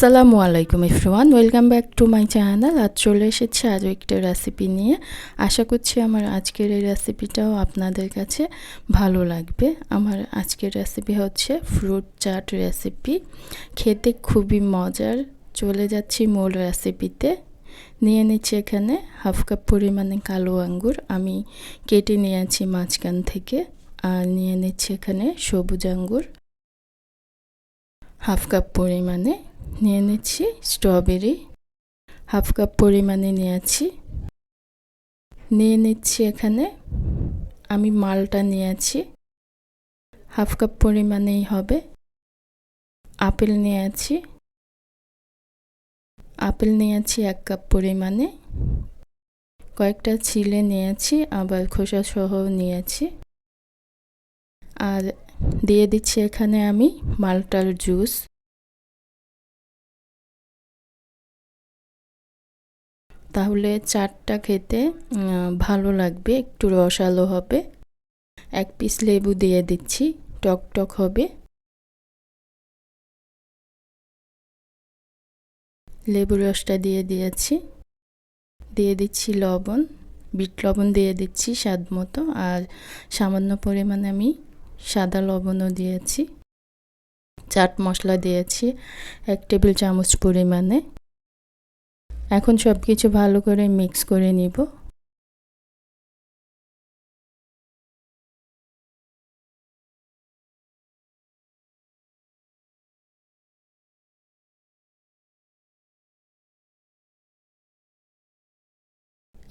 আসসালামু আলাইকুম everyone, welcome back to my channel. আজ চলে এসেছি আরও একটা রেসিপি নিয়ে। আশা করছি আমার আজকের এই রেসিপিটাও আপনাদের কাছে ভালো লাগবে। আমার আজকের রেসিপি হচ্ছে ফ্রুট চাট রেসিপি। খেতে খুবই মজার। চলে যাচ্ছি মূল রেসিপিতে। নিয়ে নিচ্ছি এখানে হাফ কাপ পরিমাণে কালো আঙ্গুর, আমি কেটে নিয়েছি মাঝখান থেকে। আর নিয়ে নিচ্ছি এখানে সবুজ আঙ্গুর হাফ কাপ পরিমাণে। নিয়ে নিচ্ছি স্ট্রবেরি হাফ কাপ পরিমাণে নিয়ে নিচ্ছি এখানে আমি মালটা নিয়েছি হাফ কাপ পরিমাণেই হবে। আপেল নিয়েছি 1 কাপ পরিমাণে। কয়েকটা ছিলে নিয়েছি, আবার খোসা সহ নিয়েছি। আর দিয়ে দিচ্ছি এখানে আমি মালটার জুস। তাহলে চাটটা খেতে ভালো লাগবে, একটু রসালো হবে। 1 পিস লেবু দিয়ে দিচ্ছি, টক টক হবে। লেবুর রসটা দিয়ে দিয়েছি। দিয়ে দিচ্ছি লবণ, বিট লবণ দিয়ে দিচ্ছি স্বাদ মতো। আর সামান্য পরিমাণে আমি সাদা লবণও দিয়েছি। চাট মশলা দিয়েছি 1 টেবিল চামচ পরিমাণে। এখন সব কিছু ভালো করে মিক্স করে নিব।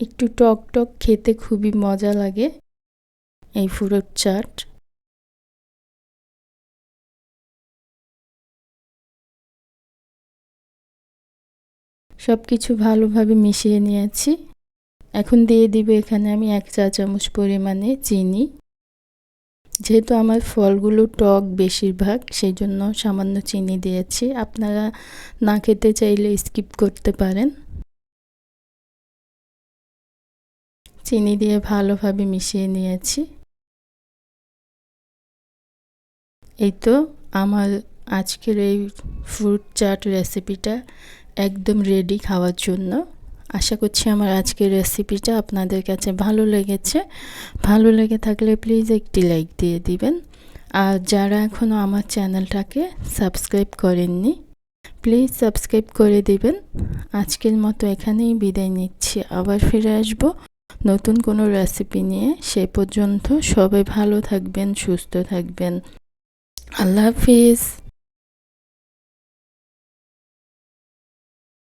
একটু টক টক, খেতে খুবই মজা লাগে এই ফ্রুট চাট। সব কিছু ভালোভাবে মিশিয়ে নিয়েছি। এখন দিয়ে দিব এখানে আমি 1 চা চামচ পরিমাণে চিনি। যেহেতু আমার ফলগুলো টক বেশিরভাগ, সেই জন্য সামান্য চিনি দিয়েছি। আপনারা না খেতে চাইলে স্কিপ করতে পারেন। চিনি দিয়ে ভালোভাবে মিশিয়ে নিয়েছি। এই তো আমার আজকের এই ফ্রুট চাট রেসিপিটা একদম রেডি খাওয়ার জন্য। আশা করছি আমার আজকের রেসিপিটা আপনাদের কাছে ভালো লেগেছে। ভালো লেগে থাকলে প্লিজ একটি লাইক দিয়ে দিবেন। আর যারা এখনও আমার চ্যানেলটাকে সাবস্ক্রাইব করেননি, প্লিজ সাবস্ক্রাইব করে দিবেন। আজকের মতো এখানেই বিদায় নিচ্ছি, আবার ফিরে আসব নতুন কোনো রেসিপি নিয়ে। সে পর্যন্ত সবাই ভালো থাকবেন, সুস্থ থাকবেন। আল্লাহ হাফিজ।